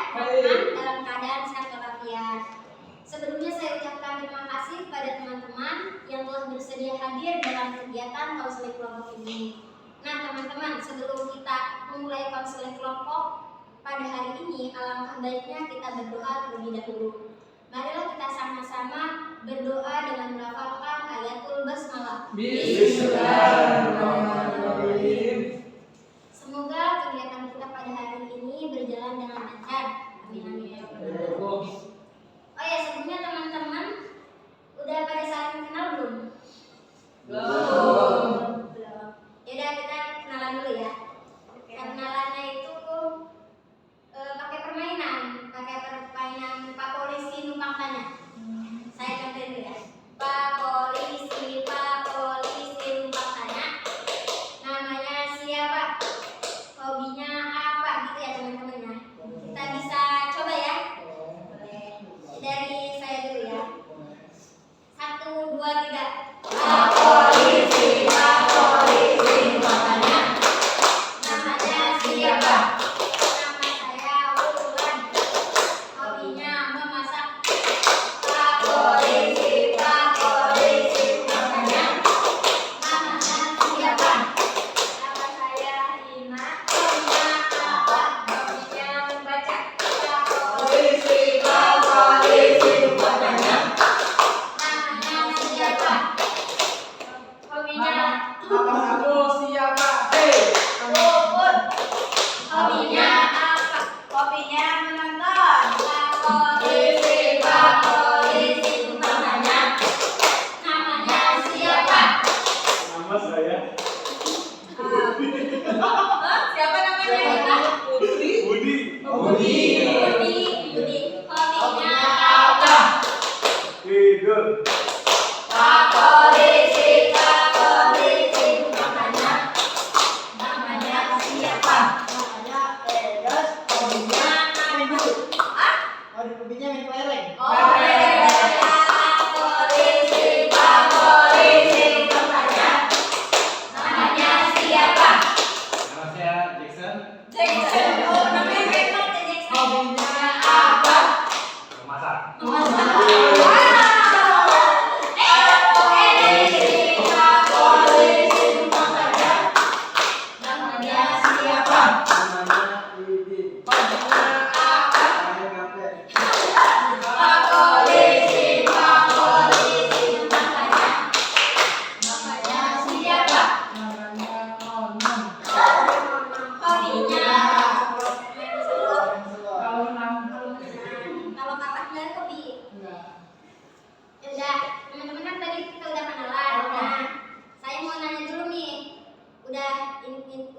teman-teman dalam keadaan sehat walafiat. Sebelumnya saya ucapkan terima kasih kepada teman-teman yang telah bersedia hadir dalam kegiatan konseling kelompok ini. Nah teman-teman, sebelum kita memulai konseling kelompok pada hari ini, alangkah baiknya kita berdoa terlebih dahulu. Marilah kita sama-sama berdoa dengan melafalkan ayatul basmalah. Bismillahirrahmanirrahim. Semoga kegiatan kita pada hari ini berjalan dengan lancar. Amin amin. Oh ya, sebelumnya teman-teman udah pada saling kenal belum? Belum. Yaudah kita kenalan dulu ya. Kenalannya itu pakai permainan Pak Polisi numpang tanya. Saya contohin dulu ya. Pak Polisi numpang tanya. Namanya siapa? Hobinya apa? Gitu ya teman-teman ya. Kita bisa coba ya. Boleh. Dari saya dulu ya. 1, 2, 3. Pak Polisi numpang tanya. Namanya siapa?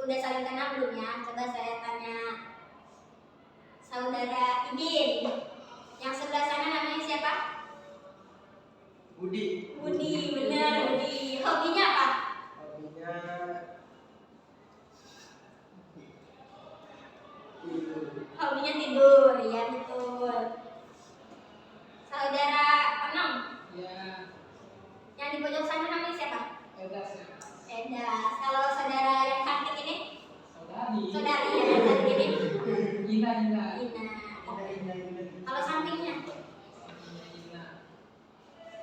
Udah saling kenal belum ya? Coba saya tanya saudara Idin. Yang sebelah sana namanya siapa? Budi, benar Budi. Hobinya apa? Hobinya tidur. Hobinya tidur, ya betul. Saudara Enong? Ya. Yang di pojok sana namanya siapa? Edas. Kalau saudara yang cantik ini? Saudari ya, yang cantik ini? Ina. Kalau sampingnya? Ina.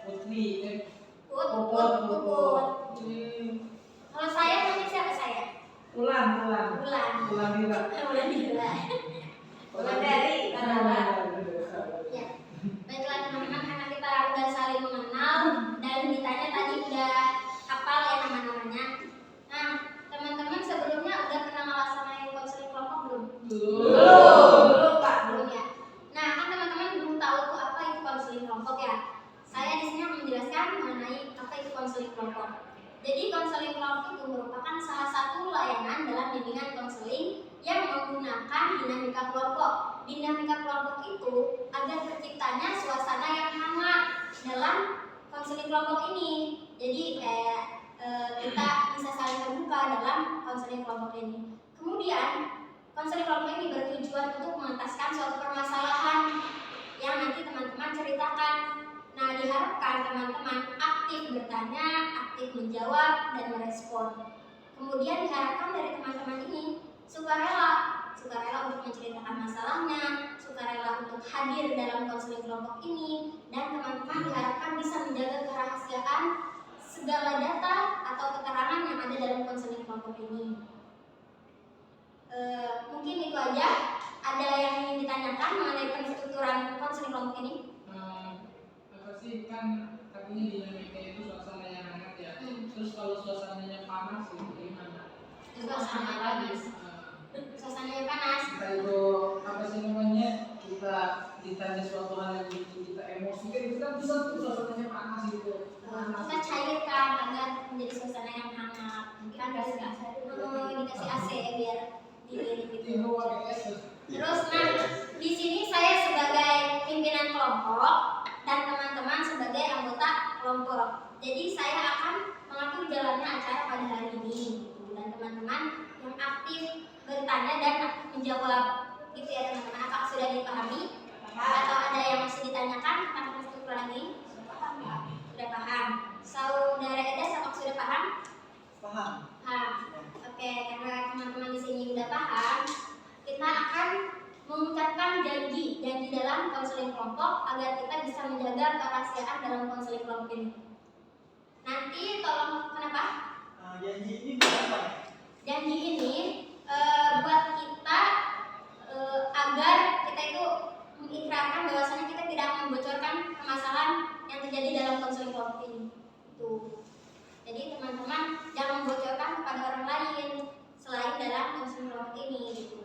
Putri. Puput. Kalau saya namanya siapa saya? Ulan Dira. Ulan dari ya. Baiklah teman-teman, karena kita udah saling mengenal dan ditanya tadi udah hafal ya nama-namanya. Nah, teman-teman sebelumnya udah pernah melaksanakan konseling kelompok belum? Belum Pak, belum ya. Nah, kan teman-teman belum tahu tuh apa itu konseling kelompok ya. Saya di sini akan menjelaskan mengenai apa itu konseling kelompok. Jadi konseling kelompok itu merupakan salah satu layanan dalam bimbingan konseling yang menggunakan dinamika kelompok. Dinamika kelompok itu agar terciptanya suasana yang hangat dalam konseling kelompok ini. Jadi kayak kita bisa saling terbuka dalam konseling kelompok ini. Kemudian konseling kelompok ini bertujuan untuk mengentaskan suatu permasalahan yang nanti teman-teman ceritakan. Nah, diharapkan teman-teman aktif bertanya, aktif menjawab dan merespon. Kemudian diharapkan dari teman-teman ini sukarela untuk menceritakan masalahnya, sukarela untuk hadir dalam konseling kelompok ini, dan teman-teman diharapkan bisa menjaga kerahasiaan segala data atau keterangan yang ada dalam konseling kelompok ini. Mungkin itu aja. Ada yang ingin ditanyakan mengenai penstrukturan konseling kelompok ini? Apa sih, kan katanya dinamika itu suasana yang hangat ya. Terus kalau suasananya panas itu gimana? Suasana panas. Suasananya panas. Kita itu apa sih namanya? Kita ditanya suatu hal yang bikin kita emosi kan itu kan bisa tuh suasananya panas gitu. Kita cairkan agar menjadi suasana yang hangat. Mungkin dikasih AC biar dingin gitu. Terus di sini saya sebagai pimpinan kelompok dan teman-teman sebagai anggota kelompok. Jadi saya akan mengatur jalannya acara pada hari ini gitu. Dan teman-teman yang aktif bertanya dan aktif menjawab gitu ya teman-teman. Apakah sudah dipahami? Atau ada yang masih ditanyakan tentang struktur lagi? Sudah paham. Saudara Edas, apakah sudah paham? Paham. Oke, karena teman-teman di sini sudah paham, kita akan mengucapkan janji dalam konseling kelompok agar kita bisa menjaga kerahasiaan dalam konseling kelompok ini. Nanti tolong kenapa? Janji ini berapa? Janji ini buat kita agar kita itu mengikrarkan bahwasanya kita tidak akan membocorkan permasalahan yang terjadi dalam konseling kelompok ini. Tuh. Jadi teman-teman jangan membocorkan kepada orang lain selain dalam konseling kelompok ini gitu.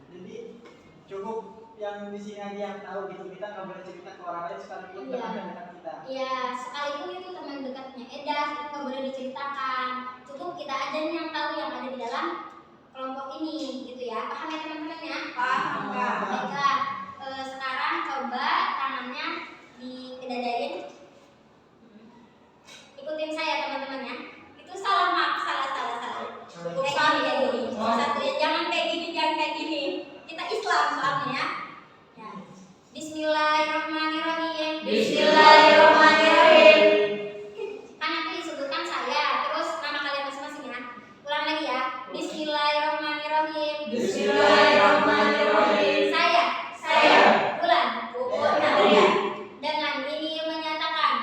Jadi cukup yang di sini aja yang tahu gitu, kita nggak boleh cerita ke orang lain sekalipun teman dekat kita. Iya, sekalipun itu teman dekatnya Edas itu nggak boleh diceritakan. Cukup kita aja nih yang tahu yang ada di dalam kelompok ini gitu ya. Paham ya teman-teman ya? Paham. Baiklah. Sekarang coba tangannya didadain. Ikutin saya teman-teman ya. Itu salah salah. Kayak gini. Satu ya, jangan kayak gini. Kita Islam soalnya ya. Bismillahirrahmanirrahim. Kan nanti disebutkan saya, terus nama kalian masing-masing ya. Ulang lagi ya. Bismillahirrahmanirrahim. Saya. Bulan. Dengan ini menyatakan.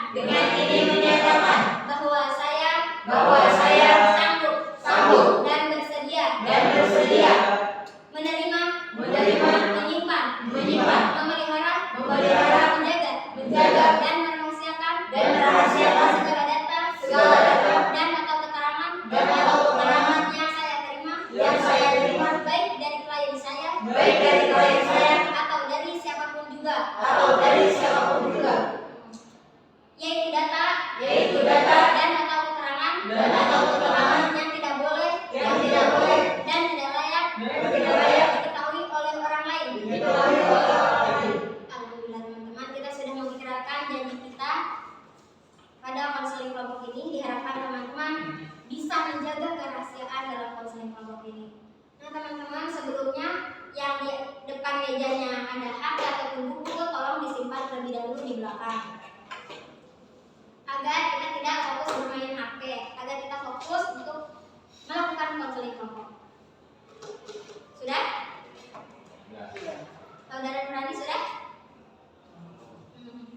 Bahwa saya sanggup dan bersedia menerima, menyimpan, memelihara, menjaga dan merahasiakan segala data dan atau keterangan yang saya terima baik dari klien saya atau dari siapapun juga, yaitu data dan atau keterangan yang tidak boleh dan tidak layak diketahui oleh orang lain. Alhamdulillah teman-teman, kita sudah mengikrarkan janji kita pada konseling kelompok ini. Diharapkan teman-teman bisa menjaga kerahasiaan dalam konseling kelompok ini. Nah teman-teman, sebelumnya yang di depan mejanya ada HP ataupun buku, tolong disimpan terlebih dahulu di belakang agar kita tidak fokus bermain HP, agar kita fokus untuk melakukan konseling kelompok. Sudah? Saudara Nurani sudah?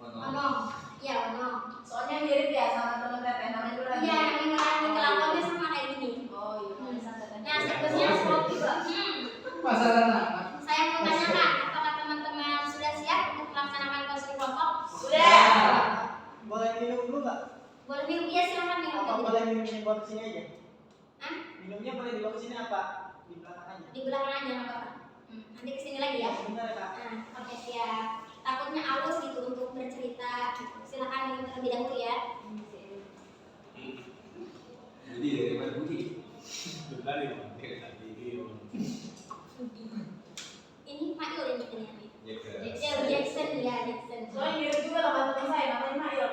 Ngomong. Iya, ngomong. Soalnya mirip ya sama teman teteh namanya Nurani. Iya, Nurani kelakuannya sama kayak gini. Oh iya. Nah, seterusnya saya mau tanyakan, apakah teman-teman sudah siap untuk melaksanakan konseling kelompok? Sudah. Boleh minum dulu nggak? Boleh minum, iya silakan minum. Apa boleh minumnya buat sini aja? Hah? Minumnya boleh dibawa ke sini apa? Di belakang aja. Di belakang aja nggak apa-apa. Nanti kesini lagi ya. Benar Kak. Oke siap. Takutnya halus gitu untuk bercerita. Silakan minum terlebih dahulu ya. Jadi dari Budi. Benar ya, Ini Mail ini. Jackson. Jackson ya, Jackson. Soalnya mirip juga sama teman saya namanya Mail.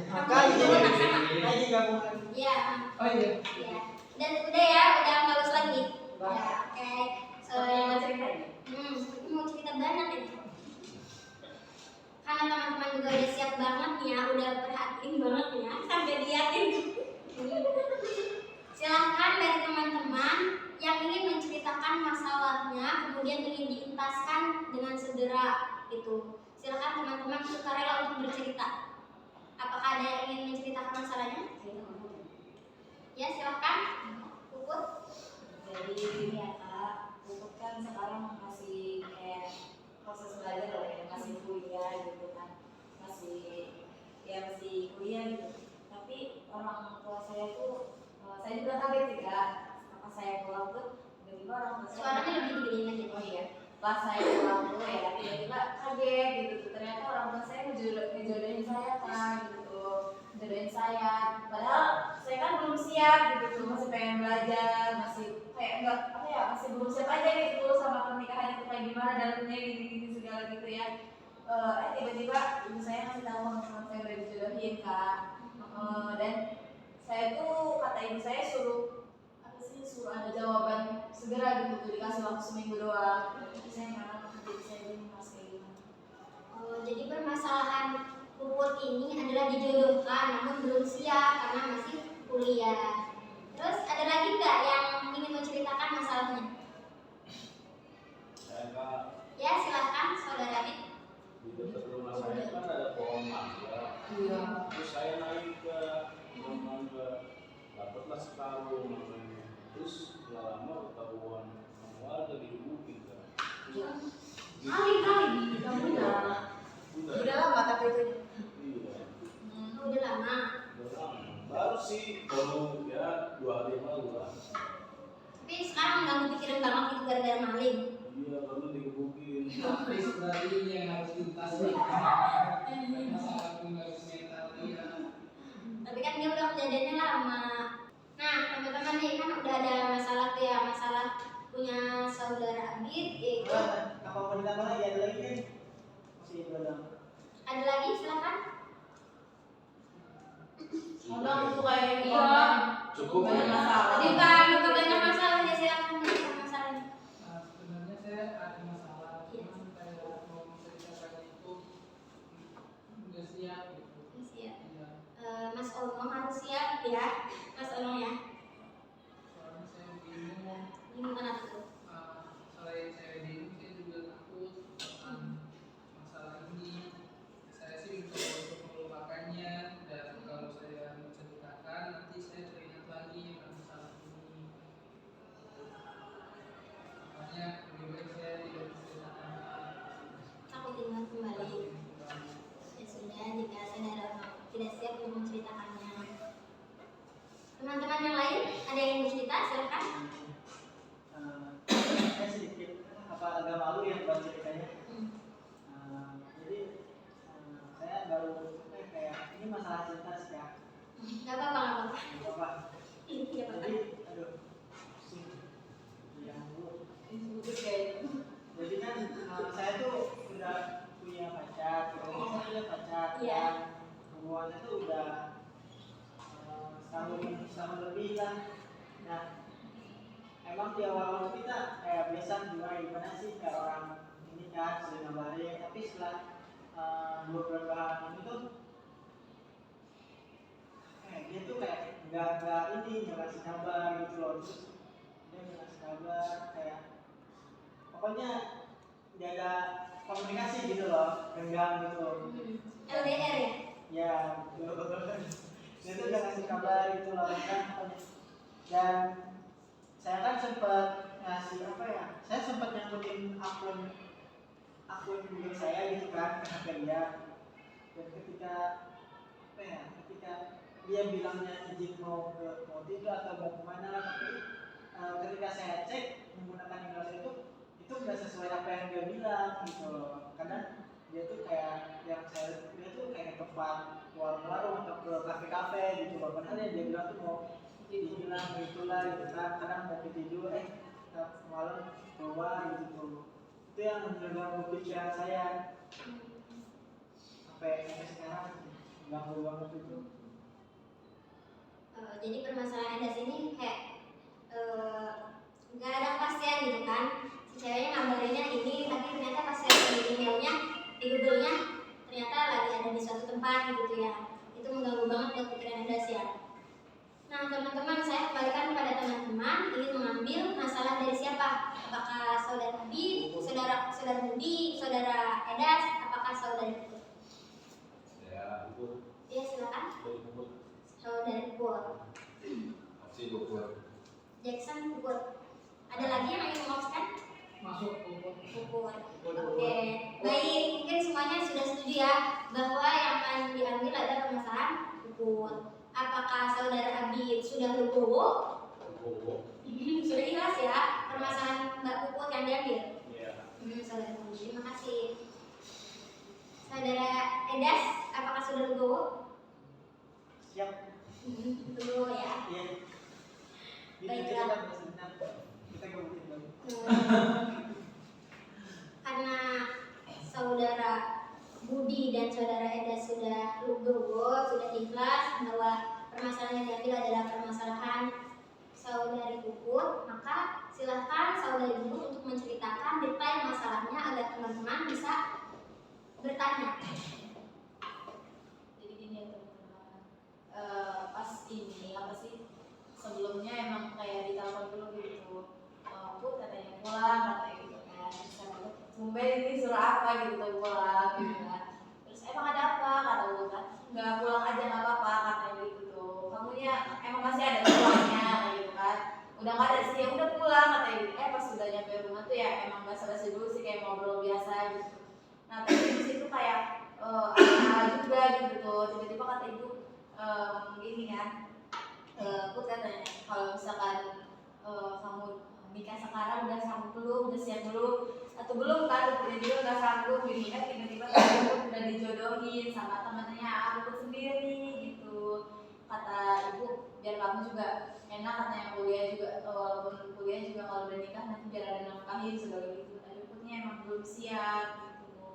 Kakak ini gabung. Iya. Oh iya. Iya. Dan udah ya, udah nggak usah lagi. Ya, oke. Mau cerita ya? Mau cerita banyak ini. Karena teman-teman juga udah siap banget nih ya, udah perhatiin banget nih ya, sampai liatin. Silahkan dari teman-teman yang ingin menceritakan masalahnya, kemudian ingin diintaskan dengan segera gitu. Silakan teman-teman sukarela untuk bercerita. Apakah ada yang ingin menceritakan masalahnya? Ya silakan. Puput. Jadi ini ya Kak, Puput kan sekarang masih kayak proses belajar lah ya, masih kuliah gitu kan, masih kuliah gitu. Tapi orang tua saya tuh, saya juga kaget sih Kak, pas saya pulang tuh tiba-tiba orang tua saya. Suaranya lebih digedein lagi. Oh iya, pas saya pulang tuh ya tiba-tiba kaget gitu tuh, ternyata orang tua saya ngejodohin saya Kak gitu, ngejodohin saya. Padahal saya kan belum siap gitu tuh, masih pengen belajar, masih kayak enggak apa ya, masih belum siap aja gitu sama pernikahan itu kayak gimana dalamnya gini-gini segala gitu ya. Tiba-tiba ibu saya ngasih tahu kalau saya udah dijodohin Kak. Dan saya tuh kata ibu saya suruh ada jawaban segera gitu tuh, dikasih waktu seminggu doang. Tapi saya nggak, jadi saya bingung mas kayak gimana. Jadi permasalahan Puput ini adalah dijodohkan namun belum siap karena masih kuliah. Terus ada lagi nggak yang ingin menceritakan masalahnya? Saya Kak, Ya silakan saudara Dit. di dekat rumah saya kan ada pohon mangga. Iya. Terus saya naik ke pohon mangga, dapatlah sekarung namanya. Terus gak lama ketahuan sama warga digebukin Kak. Kali kamu udah lama tapi itu. Iya. Udah lama. Udah lama. Baru sih, baru ya 2 hari yang lalu lah. Tapi sekarang mengganggu pikiran banget itu gara-gara maling. Iya, baru digebukin. Tapi berarti ini yang harus ditasi. Masalah harus mental dia. Tapi kan dia udah kejadiannya lama. Nah teman-teman nih kan udah ada masalah tuh ya, masalah punya saudara Abid yaitu. Apa mau ditambah lagi? Ada lagi kan? Masih belum. Ada lagi silakan. Abang itu kayak gitu. Iya. Cukup Banyak ya. masalah. Jadi bukan banyak masalah ya, silakan banyak masalahnya. Sebenarnya saya ada masalah, cuman kayak mau menceritakan itu nggak siap gitu. Siap. Iya. Mas Ono harus siap ya, Mas Ono ya. Soalnya saya bingung. Gimana tuh? Selain saya bingung, saya juga takut akan masalah ini. Saya sih mencoba untuk melupakannya, dan kalau saya menceritakan nanti saya teringat lagi akan masalah ini. Makanya lebih baik saya tidak menceritakan. Takut ingat kembali. Ya sudah, jika saudara tidak siap untuk menceritakannya. Teman-teman yang lain ada yang mau cerita silakan. Saya sedikit agak malu ya buat ceritanya. Jadi saya baru kayak ini masalah cinta sih ya. Gak apa-apa, gak apa-apa. Gak apa. Gak apa-apa. Jadi aduh, yang dulu. Bagus kayak itu. Jadi kan saya tuh udah punya pacar, saya punya pacar. Iya. Hubungannya tuh udah setahun lebih kan. Nah, emang di awal-awal kita kayak biasa gimana sih kayak orang ini kan sering ngabarin, tapi setelah beberapa ini tuh dia tuh kayak nggak ngasih kabar gitu loh. Terus dia nggak ngasih kabar, kayak pokoknya nggak ada komunikasi gitu loh, renggang gitu. LDR ya? Ya, dia tuh nggak ngasih kabar gitu loh kan. Dan saya kan sempat ngasih apa ya? Saya sempat nyangkutin akun Google saya gitu kan ke HP dia. Dan ketika apa ya? Ketika dia bilangnya izin mau tidur atau mau kemana, tapi ketika saya cek menggunakan email itu nggak sesuai apa yang dia bilang gitu loh. Kadang dia tuh kayak dia tuh kayak ke tempat warung-warung atau ke kafe-kafe gitu loh. Padahal dia bilang tuh mau dibilang gitulah gitu kan. Kadang mau tidur malam keluar gitu. Itu yang mengganggu pikiran saya sampai sekarang, ganggu banget itu. Jadi permasalahan di sini kayak nggak ada kepastian gitu kan. Si ceweknya ngabarinnya ini, tapi ternyata pas saya di emailnya, di Google-nya ternyata lagi ada di suatu tempat gitu ya. Itu mengganggu banget buat pikiran Anda sih ya. Nah teman-teman, saya kembalikan kepada teman-teman ingin mengambil masalah dari siapa? Apakah saudara Abi, saudara Budi, saudara Edas, apakah saudara Puput? Ya, Puput. Ya silakan. Puput. Saudara Puput. Opsi Puput. Jackson Puput. Ada lagi yang ingin memastikan? Masuk Puput. Puput. Oke. Baik, mungkin semuanya sudah setuju ya bahwa yang akan diambil adalah permasalahan Puput. Apakah saudara Abi sudah legowo? Puput. Sudah ikhlas ya permasalahan Mbak Puput yang diambil? Iya. Saudara Budi, terima kasih. Saudara Edas, apakah sudah legowo? Siap. Legowo ya. Iya. Baiklah. Kita kebutin lagi. Karena saudara Budi dan saudara Eda sudah legowo, sudah ikhlas bahwa permasalahan yang diambil adalah permasalahan saudari Puput, maka silahkan saudari Puput untuk menceritakan detail masalahnya agar teman-teman bisa bertanya. Jadi gini ya teman-teman, pas ini apa sih sebelumnya emang kayak ditelepon dulu gitu, Put katanya pulang katanya gitu kan, terus saya bilang, tumben ini suruh apa gitu pulang gitu kan, terus emang ada apa kata gue kan, nggak pulang aja nggak apa-apa katanya gitu tuh, kamunya emang masih ada pulangnya kayak gitu kan, udah nggak ada sih ya udah pulang katanya gitu, pas udah nyampe rumah tuh ya emang nggak basa-basi dulu sih kayak ngobrol biasa gitu. Nah tapi di situ kayak ada juga gitu tuh, tiba-tiba kata ibu gini kan, Put katanya kalau misalkan kamu nikah sekarang udah sanggup belum, udah siap belum, atau belum kan, udah juga nggak sanggup gini kan, tiba-tiba Put udah dijodohin sama temennya Put sendiri gitu, kata ibu biar kamu juga enak katanya kuliah juga, walaupun kuliah juga kalau udah nikah nanti biar ada nafkahin segala gitu, tapi Putnya emang belum siap gitu,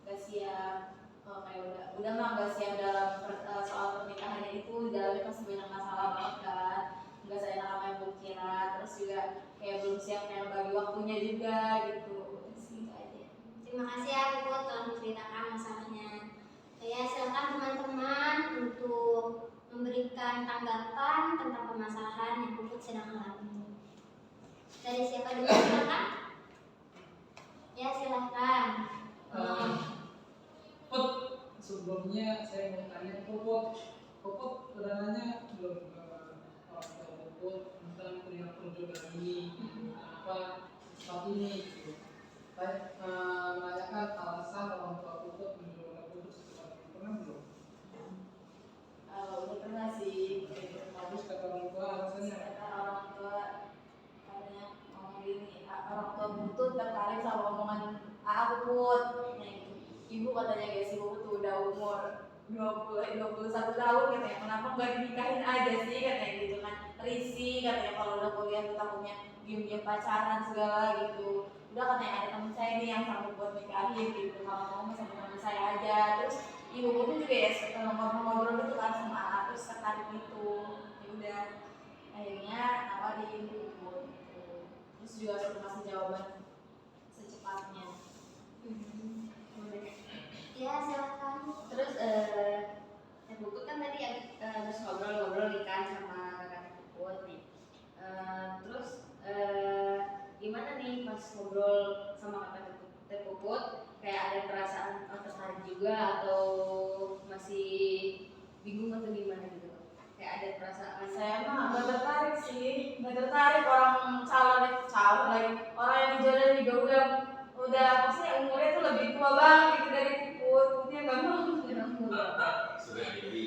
nggak siap. Kayak udah mah nggak siap dalam soal pernikahannya itu, dalamnya pasti banyak masalah banget kan, nggak seenak apa yang gue kira, terus juga kayak belum siap kayak bagi waktunya juga gitu, sih aja. Terima kasih ya Puput telah menceritakan masalahnya. Ya silakan teman-teman untuk memberikan tanggapan tentang permasalahan yang Puput sedang alami. Dari siapa dulu silakan? Ya silakan. Put, sebelumnya saya mau tanya Puput udah nanya belum ke orang tua Puput tentang perihal perjodohan ini, kenapa seperti ini gitu. Saya menanyakan alasan orang tua Puput menjodohkan Puput seperti itu, pernah belum? Udah pernah sih, Habis kata orang tua alasannya kata orang tua katanya ngomong gini, orang tua Putut tertarik sama omongan Puput. Nah, ibu katanya guys, ibu tuh udah umur 21 tahun katanya, kenapa nggak dinikahin aja sih katanya gitu kan, risih katanya kalau udah kuliah tuh takutnya diem-diem pacaran segala gitu, udah katanya ada temen saya nih yang sanggup buat nikahin gitu, kalau mau sama temen saya aja. Terus ibu tuh juga ya ngobrol-ngobrol gitu kan sama terus tertarik gitu, ya udah akhirnya nawarin gitu, terus juga suruh kasih jawaban secepatnya. Ya silakan. Terus Puput kan tadi habis ngobrol-ngobrol nih kan sama kakak Puput nih. Terus gimana nih pas ngobrol sama kakak Puput, kayak ada perasaan tertarik juga atau masih bingung atau gimana gitu? Kayak ada perasaan Saya mah nggak tertarik sih, nggak tertarik, orang calon lagi, orang yang dijodohin juga udah maksudnya umurnya tuh lebih tua banget gitu dari Puput, Puputnya nggak mau. Sudah jadi.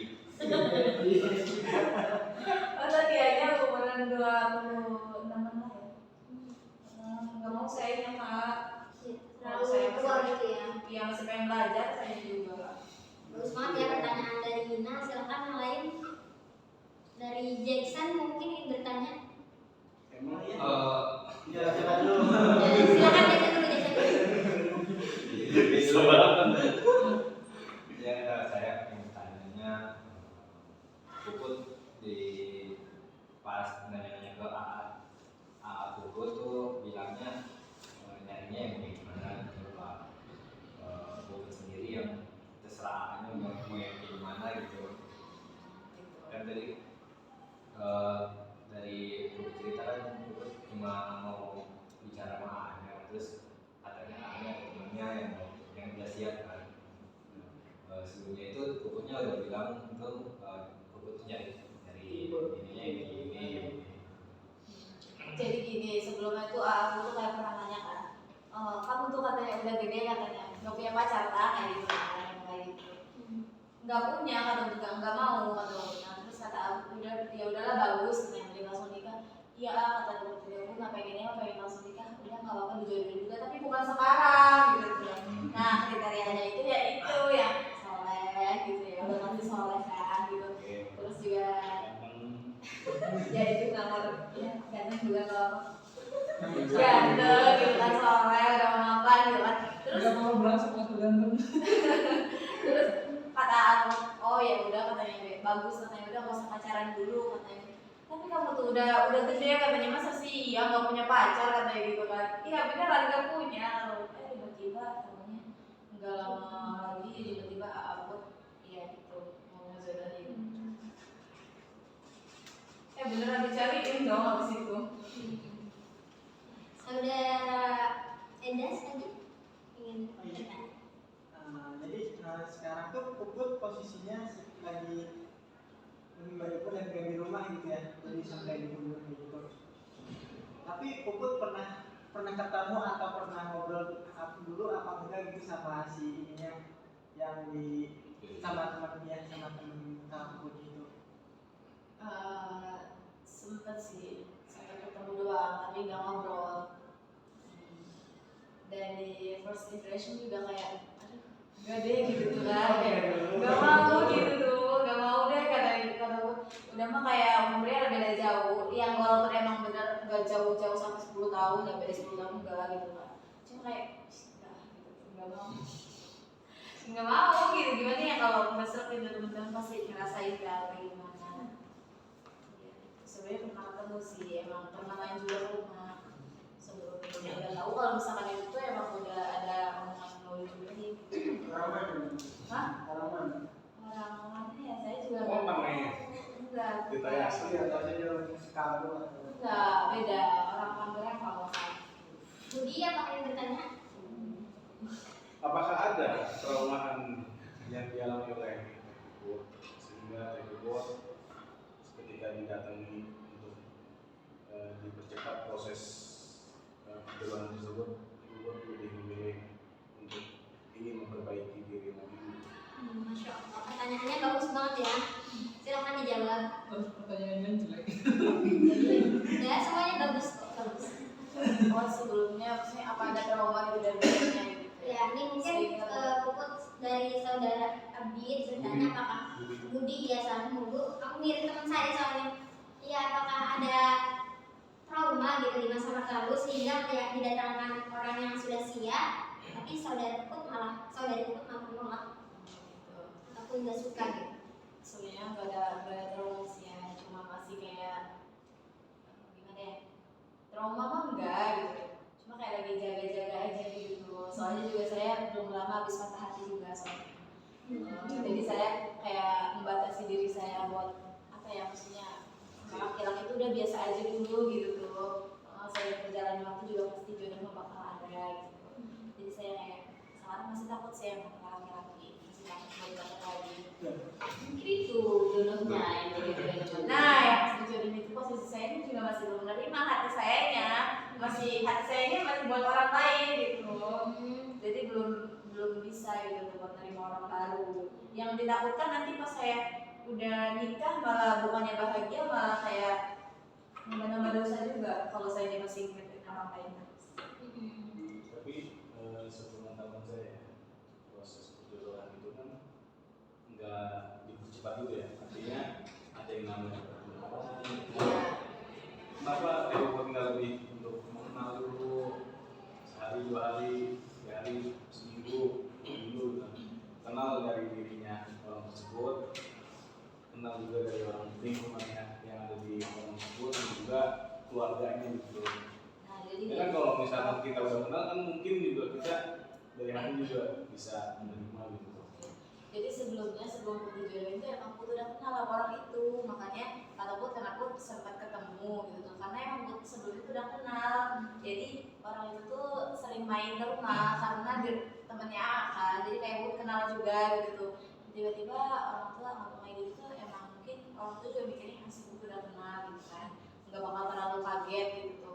Masa dianya umuran 26 lah ya, nggak mau saya yang Kak. Kalau saya Terlalu tua gitu ya. yang masih pengen belajar saya juga. Bagus banget ya pertanyaan dari Nina. Silakan yang lain. Dari Jackson mungkin ingin bertanya. Emang iya. Jalan-jalan dulu. Silakan Jackson dulu, Jackson dulu. Bisa banget. Ya, saya ingin tanyanya Puput di pas nanya-nanya ke AA Puput tuh bilangnya nyarinya yang gimana gitu Pak. Puput sendiri yang terserah aja mau yang gimana gitu. Dan dari udah siap kan. Sebelumnya itu pokoknya udah bilang untuk pokoknya nyari ininya ini. Jadi gini, sebelumnya tuh aku tuh kayak pernah nanya kan, kamu tuh katanya udah gede katanya, nggak punya pacar kan, kayak gitu kan, kayak gitu. Nggak punya, kata juga nggak mau, kata punya. Terus kata aku udah, ya udahlah bagus, katanya dia langsung nikah. Iya, kata dia aku nggak pengennya, pengen langsung nikah. Udah nggak apa-apa dijodohin juga, tapi bukan sekarang, gitu. Nah kriterianya itu ya itu yang soleh, gitu ya, udah pasti soleh kan, gitu. Terus juga ya itu nomor ya ganteng juga kalau ganteng gitu kan soleh udah mapan gitu kan terus Nggak mau berasa pas ganteng. terus kata aku oh ya udah katanya deh bagus katanya udah nggak usah pacaran dulu katanya tapi kamu tuh udah gede katanya masa sih iya nggak punya pacar katanya gitu kan iya beneran nggak punya tiba-tiba katanya nggak lama lagi tiba-tiba aku iya gitu mau ngejodohin beneran dicariin dong habis itu. Saudara Endas tadi ingin bertanya. Jadi sekarang tuh Puput posisinya lagi Mbak lagi di rumah gitu ya, jadi sampai di rumah gitu. Tapi Puput pernah ketemu atau pernah ngobrol dulu apa enggak gitu sama si ininya yang di sama teman dia sama teman kampus itu? Sempet sih saya ketemu doang tapi nggak ngobrol. Dari first impression juga kayak aduh nggak deh gitu kan kayak nggak mau gitu tuh nggak mau deh kata udah mah kayak umurnya beda jauh yang walaupun emang bener nggak jauh-jauh sampai 10 tahun nggak beda 10 tahun enggak gitu kan cuma kayak nggak mau gitu gimana ya kalau besok itu teman-teman pasti ngerasain kan kayak gimana sebenarnya pernah ketemu sih emang pernah main juga ke rumah sebelumnya udah tahu kalau misalkan itu tuh emang udah ada omongan mau dijodohin Orang mana? hah? Orang mana? Orang mana ya saya juga Oh, namanya? enggak Kita ya asli Iya, tapi dia Chicago. enggak beda orang Tangerang kalau saya Budi apa yang bertanya? Apakah ada traumaan yang dialami oleh ibu sehingga ibu ketika didatangi untuk dipercepat proses perjalanan tersebut ibu lebih memilih untuk ingin memperbaiki diri lagi? Masya Allah, pertanyaannya bagus banget ya. Silakan dijawab. Terus pertanyaannya jelek. Ya, semuanya bagus kok, bagus. oh sebelumnya maksudnya apa ada trauma gitu dari dirinya gitu Ya, ini mungkin Puput dari saudara Abdi bertanya apakah Budi ya salah dulu. Aku mirip teman saya soalnya. Iya, apakah ada trauma gitu di masa lalu sehingga tidak didatangkan orang yang sudah siap, tapi saudari Puput malah menolak ataupun nggak suka gitu. sebenarnya nggak ada trauma sih ya cuma masih kayak gimana ya trauma mah enggak gitu cuma kayak lagi jaga-jaga aja gitu soalnya juga saya belum lama habis patah hati juga soalnya jadi saya kayak membatasi diri saya buat apa ya maksudnya sama laki-laki itu udah biasa aja dulu gitu tuh saya berjalan waktu juga pasti jodoh bakal ada gitu jadi saya kayak sekarang masih takut saya sama laki-laki masih takut mau dapat lagi mungkin itu jodohnya yang jadi jodoh nah yang pas dijodohin itu posisi saya ini juga masih belum menerima hati sayanya hati saya ini masih buat orang lain gitu jadi belum bisa gitu buat nerima orang baru yang ditakutkan nanti pas saya udah nikah malah bukannya bahagia malah kayak nambah dosa juga kalau saya masih ingat orang lain Tapi sepengetahuan saya proses perjodohan itu kan nggak dipercepat dulu ya artinya ada yang namanya pertemuan. Kenapa ibu nggak lebih untuk mengenal dulu sehari 2 hari 3 hari seminggu dulu kenal dari dirinya orang tersebut kenal juga dari orang lingkungannya yang ada di orang tersebut dan juga keluarganya gitu. nah jadi Ya kan kalau misalkan kita udah kenal kan mungkin juga kita dari hati juga bisa menerima gitu. jadi sebelum dijodohin itu emang aku udah kenal sama orang itu makanya ataupun kan aku sempat ketemu gitu karena emang aku sebelum itu udah kenal jadi orang itu tuh sering main ke rumah karena temennya kan kenal juga gitu. Tiba-tiba orang tua ngomong kayak gitu tuh emang mungkin orang tua juga mikirnya masih udah kenal gitu kan, nggak bakal terlalu kaget gitu.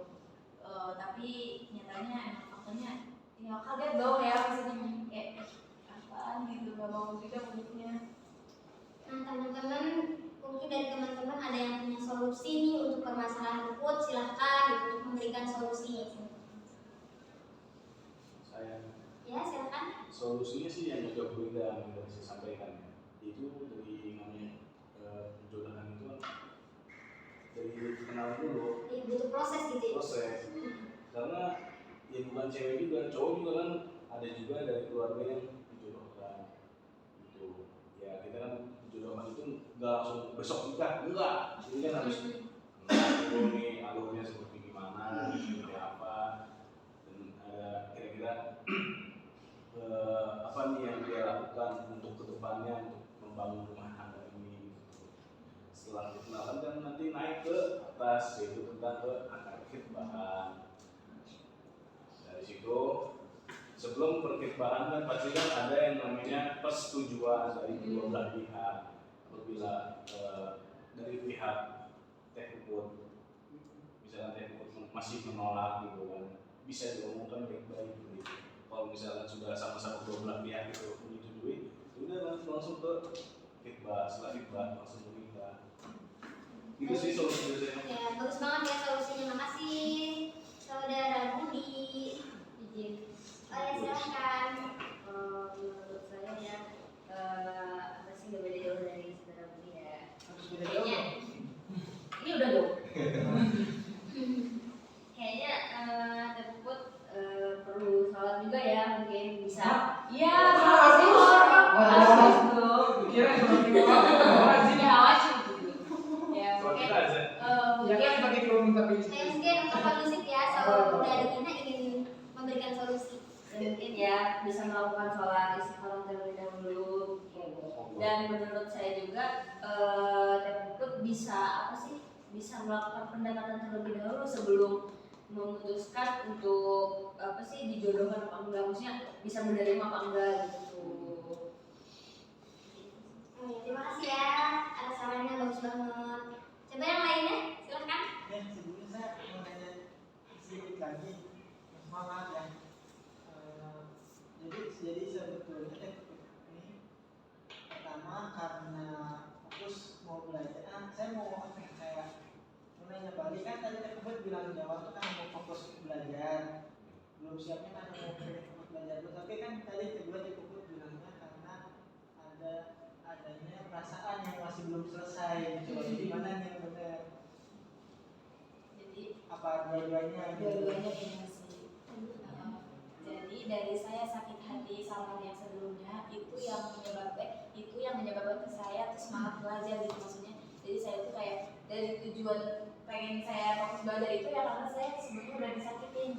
Tapi nyatanya emang faktanya ya kaget dong ya maksudnya kayak apaan gitu, nggak mau juga mulutnya. Nah teman-teman, mungkin dari teman-teman ada yang punya solusi nih untuk permasalahan Puput, silahkan gitu, untuk memberikan solusi. Saya Ya silahkan. solusinya sih yang juga berbeda yang bisa saya sampaikan ya. Itu dari namanya jodohan itu dari kenal dulu, Butuh proses gitu ya. proses. Karena ya bukan cewek juga, cowok juga kan ada juga dari keluarga yang dijodohkan gitu. Ya kita kan dijodohkan itu nggak langsung besok nikah, enggak. Ini kan harus kenal dulu nih alurnya seperti gimana, seperti apa, dan ada kira-kira apa nih yang dia lakukan untuk kedepannya untuk membangun rumah tangga ini gitu. Setelah dikenalkan kan nanti naik ke atas, yaitu tentang ke akar khitbahan. Dari situ sebelum perkhitbahan kan pasti kan ada yang namanya persetujuan dari kedua belah pihak. Apabila dari pihak Teh Puput misalnya Teh Puput masih menolak gitu kan, bisa diomongkan baik-baik gitu. Kalau misalnya sudah sama-sama dua belah pihak itu menyetujui, udah langsung ke khitbah, setelah khitbah langsung menikah. Itu sih solusi saya. Ya bagus banget ya solusinya, makasih saudara Budi. Izin. Oh ya silahkan. Menurut saya ya apa sih nggak beda jauh dari saudara Budi ya. Harus beda Kayaknya jauh. ini udah dong. Kayaknya Teh Puput perlu sholat juga ya, mungkin bisa. Iya, sholat dong. Kira seperti apa? Ya wajib gitu. Ya Kalau mungkin kita aja, Ya kan pakai kerudung tapi Saya mungkin untuk kondusif ya, kalau udah ada Gina ingin memberikan solusi. mungkin ya bisa melakukan sholat istiqoroh terlebih dahulu. Dan menurut saya juga Teh Puput bisa apa sih? Bisa melakukan pendekatan terlebih dahulu sebelum memutuskan untuk apa sih dijodohkan apa enggak, maksudnya bisa menerima apa enggak gitu. Oh, ya, terima kasih ya atas sarannya, bagus banget. Coba yang lainnya, silahkan. Ya, sebelumnya saya mau nanya sedikit lagi, maaf ya. Jadi sebetulnya ini pertama karena fokus mau belajar, saya mau kayak nanya balik kan tadi Teh bilang di awal tuh kan mau fokus belajar, belum siapnya kan mau fokus belajar dulu, tapi kan tadi kedua Teh bilangnya karena adanya perasaan yang masih belum selesai gitu. Jadi mana yang benar? Jadi Apa dua-duanya? dua-duanya benar sih. Jadi dari saya sakit hati sama yang sebelumnya itu yang menyebabkan saya tuh semangat belajar gitu maksudnya. Jadi saya tuh kayak dari tujuan pengen saya fokus belajar itu ya karena saya sebetulnya udah disakitin.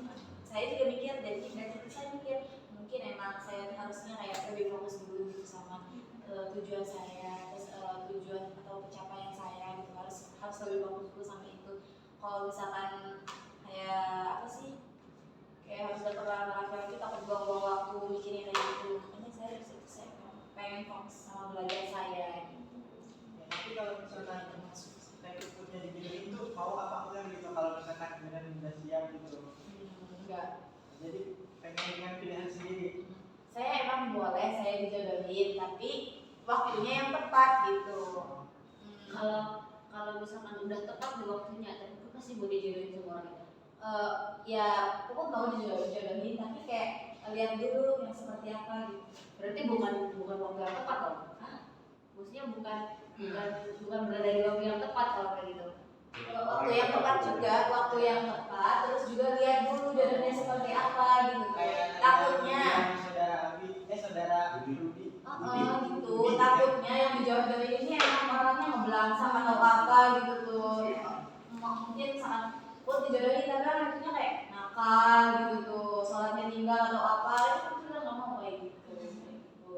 Saya juga mikir dari saya mikir mungkin emang saya tuh harusnya kayak lebih fokus dulu gitu sama tujuan saya, terus tujuan atau pencapaian saya gitu harus lebih fokus dulu sama itu. Kalau misalkan kayak apa sih kayak harus dapat lama-lama itu takut buang-buang waktu mikirin kayak gitu. Makanya saya pengen fokus sama belajar saya gitu. Ya, tapi kalau misalkan Teh punya dijodohin tuh mau apa enggak gitu kalau misalkan beneran udah siap gitu. Enggak. Jadi pengen dengan pilihan sendiri. Saya emang boleh saya dijodohin tapi waktunya yang tepat gitu. Kalau misalkan udah tepat di waktunya, Teh Puput pasti mau dijodohin sama orang itu. Ya Puput mau dijodohin tapi kayak lihat dulu yang seperti apa gitu. Berarti bukan waktu yang tepat dong. Maksudnya bukan berada di waktu yang tepat kalau kayak gitu. Waktu yang tepat juga, waktu yang tepat terus juga lihat dulu jodohnya seperti apa gitu. Takutnya saudara Rudi. gitu, takutnya yang dijodohin ini emang orangnya ngebelangsang atau apa gitu tuh. Mungkin saat Put dijodohin tapi anaknya kayak nakal gitu tuh, sholatnya tinggal atau apa, itu kita nggak mau kayak gitu.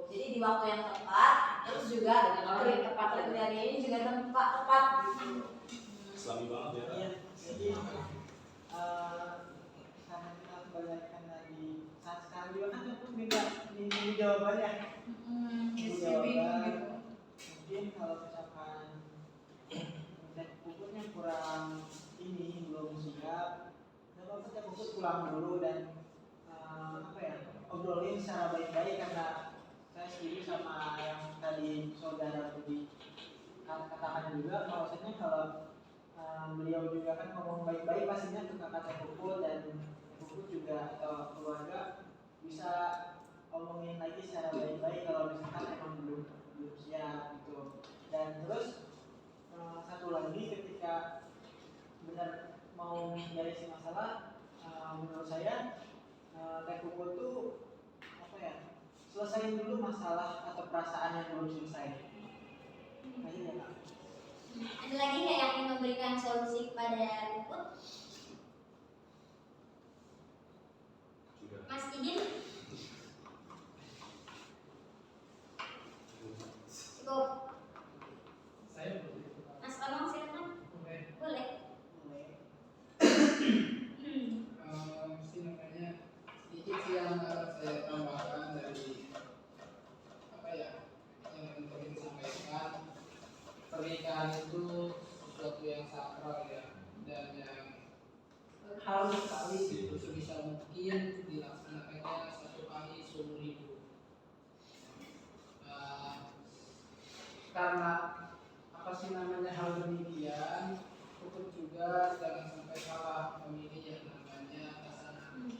Jadi di waktu yang tepat, terus juga kriteria ini juga tepat gitu. Islami banget ya. Iya, jadi karena kita kebanyakan lagi saat sekarang juga kan aku minta jawabannya. Yes, Jawaban. gitu. Mungkin kalau misalkan teh puputnya kurang ini belum siap, nggak apa-apa teh puput pulang dulu dan obrolin secara baik-baik, karena saya setuju sama yang tadi saudara Budi katakan juga bahwasanya kalau beliau juga kan ngomong baik-baik pastinya ke kakak teh puput, dan teh puput juga atau keluarga bisa ngomongin lagi secara baik-baik kalau misalkan emang belum siap gitu. Dan terus satu lagi, ketika benar mau beresin masalah, menurut saya teh puput tuh selesaiin dulu masalah atau perasaan yang belum selesai. Aja ya Kak. Ada lagi nggak yang ingin memberikan solusi kepada Puput? Sudah. Mas Idin? Cukup. Saya boleh. Mas Onong silakan. Oke. Boleh. Mesti namanya sedikit sih yang saya tambahkan dari apa ya yang ingin sampaikan. Pernikahan itu sesuatu yang sakral ya, dan yang harus sekali gitu sebisa mungkin dilaksanakannya satu kali seumur hidup. Karena apa sih namanya hal demikian, Puput juga jangan sampai salah memilih yang namanya pasangan.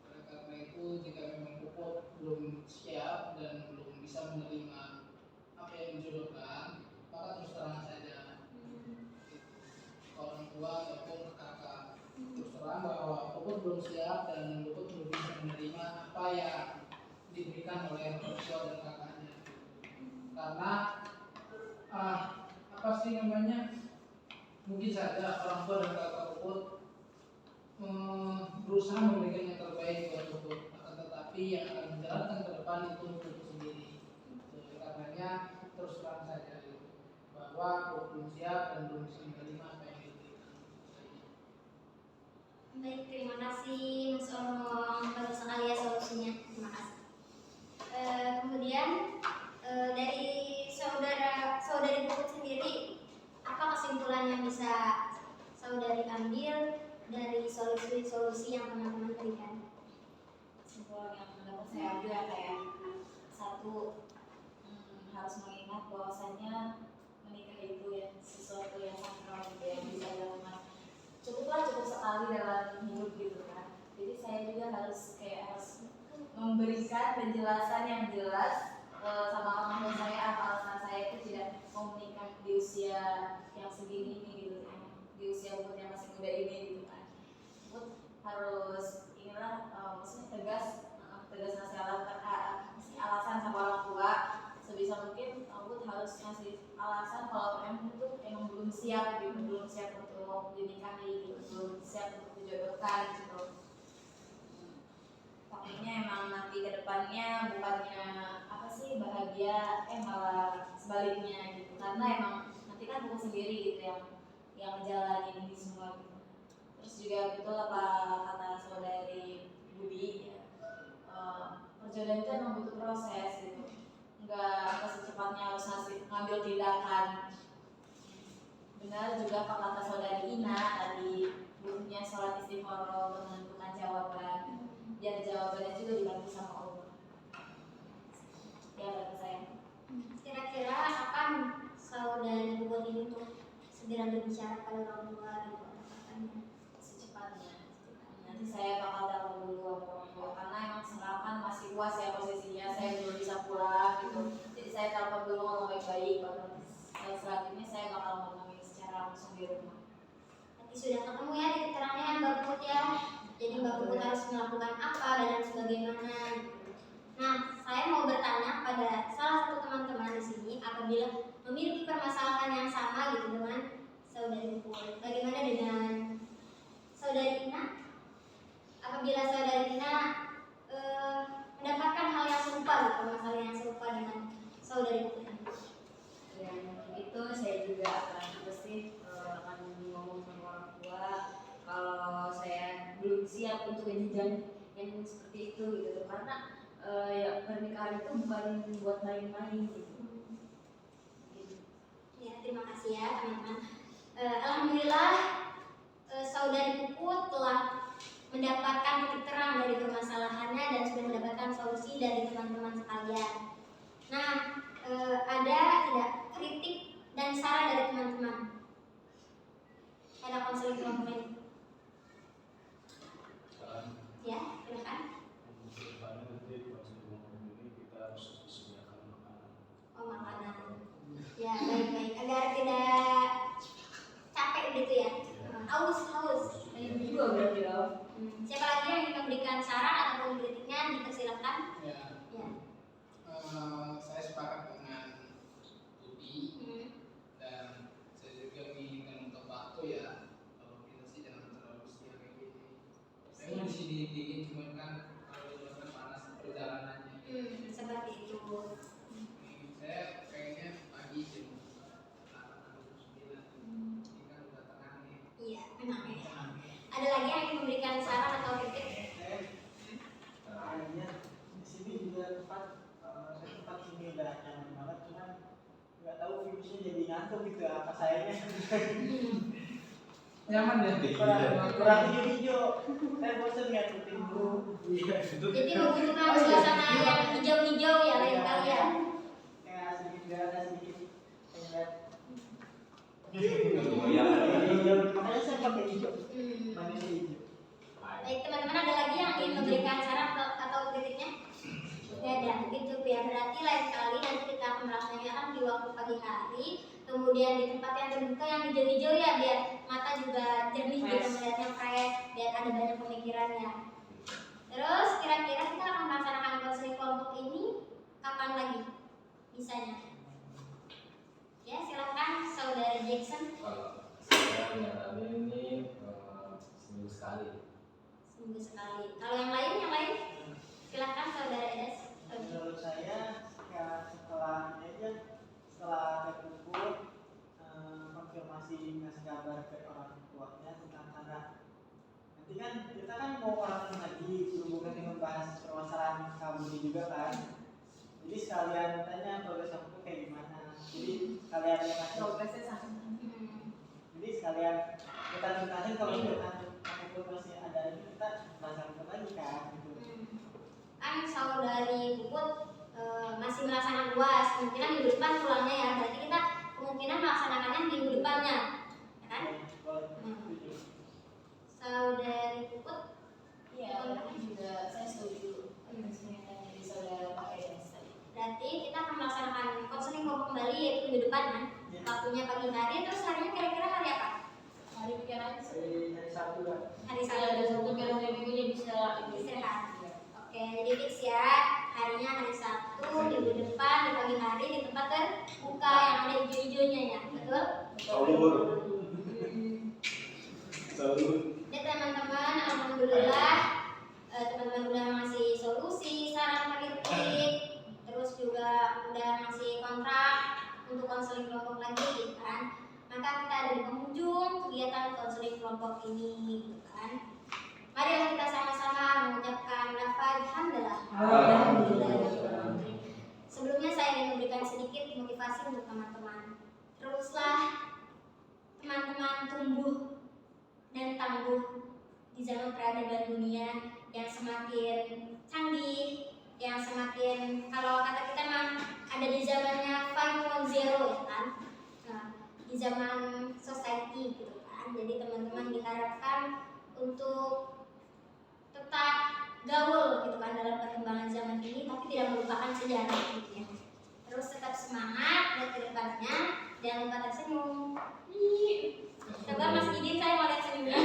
Oleh karena itu, jika memang Puput belum siap dan belum bisa menerima apa yang dijodohkan, maka terus terang saja ke orang tua ataupun ke kakak, terus terang bahwa Puput belum siap dan Puput belum bisa menerima apa yang diberikan oleh orang tua dan kakaknya. Karena apa sih namanya, mungkin saja orang tua dan kakak Puput berusaha memberikan yang terbaik buat Puput, akan tetapi yang akan menjalankan ke depan itu Puput sendiri. Oleh karenanya terus terang saja bahwa Puput belum siap dan belum bisa menerima apa yang diberikan. Baik, terima kasih Mas Onong, bagus sekali ya solusinya. Terima kasih. Kemudian dari saudari Puput sendiri, apa kesimpulan yang bisa saudari ambil dari solusi-solusi yang teman-teman berikan? Kesimpulan yang dapat saya ambil kayak satu, harus mengingat bahwasanya menikah itu ya sesuatu yang sakral gitu, yang bisa dilakukan cukup sekali dalam hidup gitu kan. Jadi saya juga harus memberikan penjelasan yang jelas sama orang tua saya apa alasan saya itu tidak mau menikah di usia yang segini ini gitu kan, di usia umur yang masih muda ini gitu kan. Harus maksudnya tegas ngasih alasan sama orang tua sebisa mungkin. Aku harus ngasih alasan kalau emang belum siap gitu, belum siap untuk dinikahi gitu, belum siap untuk dijodohkan gitu. Takutnya emang nanti kedepannya bukannya bahagia, malah sebaliknya gitu, karena emang nanti kan Puput sendiri gitu yang ngejalanin ini semua gitu. Terus juga betul apa kata saudari Budi ya, perjodohan itu emang butuh proses gitu, nggak secepatnya harus ngambil tindakan. Benar juga apa kata saudari Ina tadi, butuhnya sholat istikharah untuk menentukan jawaban, biar jawabannya juga dibantu sama Allah. Ya kata saya. Kira-kira kapan saudari Puput ini untuk segera berbicara pada orang tua gitu atau kakaknya? Secepatnya. Nanti saya bakal telepon dulu sama orang tua, karena emang sekarang masih luas ya posisinya, saya belum bisa pulang gitu. Jadi saya telepon dulu ngomong baik-baik, baru selanjutnya saya bakal ngomongin secara langsung di rumah. Nanti sudah ketemu ya titik terangnya Mbak Puput ya. Jadi Mbak Puput harus melakukan apa dan sebagaimana. Nah, saya mau bertanya pada salah satu teman-teman di sini, apabila memiliki permasalahan yang sama gitu dengan saudari Puput, bagaimana dengan saudari Ina? Apabila saudari Ina mendapatkan hal yang serupa gitu, masalah yang serupa dengan saudari Puput. Dan itu saya juga akan ngomong sama orang tua kalau saya belum siap untuk jenjang yang seperti itu gitu, karena ya pernikahan itu bukan buat main-main gitu. Ya, terima kasih ya teman-teman. Alhamdulillah saudari Puput telah mendapatkan titik terang dari permasalahannya dan sudah mendapatkan solusi dari teman-teman sekalian. Nah, ada tidak kritik dan saran dari teman-teman? Ada konseling kelompok ini? Sekarang Ya, silakan. kedepannya nanti di fase ini kita harus disediakan makanan. Oh, makanan. Ya, baik-baik. Agar tidak capek gitu ya. Haus. Ini juga berarti loh. Siapa lagi yang ingin memberikan saran ataupun kritiknya dipersilakan. Ya. Ya. Saya sepakat dengan Budi Hmm. dan saya juga menginginkan untuk waktu ya. Kalau kita sih jangan terlalu siang kayak gini. Saya mau di sini dingin cuman kan kalau di luar kan panas perjalanannya. Seperti itu. Saya kayaknya pagi jam 8 atau 9. Ini kan udah tengah nih. Iya, memang ya. Ada lagi yang ingin memberikan saran atau kritik? Kayaknya di sini juga tempat sini udah nyaman banget, cuman nggak tahu virusnya jadi ngantuk gitu apa sayanya. Nyaman ya? kurang hijau-hijau. Saya bosan lihat rutin dulu. Jadi membutuhkan suasana yang hijau-hijau ya lain kali ya. Kayak sedikit gak ada sedikit kayak Goyang. hijau. Makanya saya pakai hijau. Hmm. Manusia hijau. Baik teman-teman, ada lagi yang ingin memberikan saran atau kritiknya? Ya, ada. Gitu ya. Berarti lain kali nanti kita akan melaksanakan di waktu pagi hari, kemudian di tempat yang terbuka yang hijau-hijau ya, biar mata juga jernih gitu melihatnya fresh, biar ada banyak pemikirannya. Terus kira-kira kita akan melaksanakan konseling kelompok ini kapan lagi bisanya? Ya, silakan saudara Jackson. Kalau saya nyaranin ini seminggu sekali. Seminggu sekali. Kalau yang lain silakan saudara Edes. Menurut saya ya setelah ada kumpul konfirmasi ngasih kabar ke orang tuanya tentang anak. Nanti kan kita kan mau orang lagi berhubungan dengan bahas permasalahan kamu juga kan. Jadi sekalian tanya progres aku kayak gimana. Jadi sekalian yang ngasih. Progresnya sama. Jadi sekalian kita tuntasin kalau aku masih ada ini kita melaksanakan lagi kan gitu. Kan saudari Puput masih melaksanakan UAS, kemungkinan minggu depan pulangnya ya, berarti kita kemungkinan melaksanakannya minggu depannya, ya kan? Saudari Puput, Iya, tapi juga saya setuju dengan dari saudara Pak Edes tadi. berarti kita akan melaksanakan konseling kelompok kembali yaitu minggu depan kan? Ya. Waktunya pagi hari, terus harinya kira-kira hari apa? Hari bikin aja sih. Dari Sabtu kan. Hari Saya ada Sabtu. satu kali minggunya bisa Istirahat. Oke, jadi fix ya, harinya hari Sabtu, minggu depan di pagi hari di tempat terbuka yang ada hijau-hijaunya ya, betul? Sahur. Ya teman-teman, alhamdulillah teman-teman udah ngasih solusi, saran kritik, terus juga udah ngasih kontrak untuk konseling kelompok lagi gitu kan. Maka kita ada di penghujung kegiatan konseling kelompok ini gitu kan. Marilah kita sama-sama mengucapkan lafaz hamdalah. Sebelumnya saya ingin memberikan sedikit motivasi untuk teman-teman. Teruslah teman-teman tumbuh dan tangguh di zaman peradaban dunia yang semakin canggih, yang semakin, kalau kata kita mah ada di zamannya 5.0 ya kan. Nah, di zaman society gitu kan. Jadi teman-teman diharapkan untuk tetap gaul gitu kan dalam perkembangan zaman ini, tapi tidak melupakan sejarah gitu ya. Terus tetap semangat dan kedepannya jangan lupa tersenyum. Coba Mas Idin, saya mau lihat senyumnya.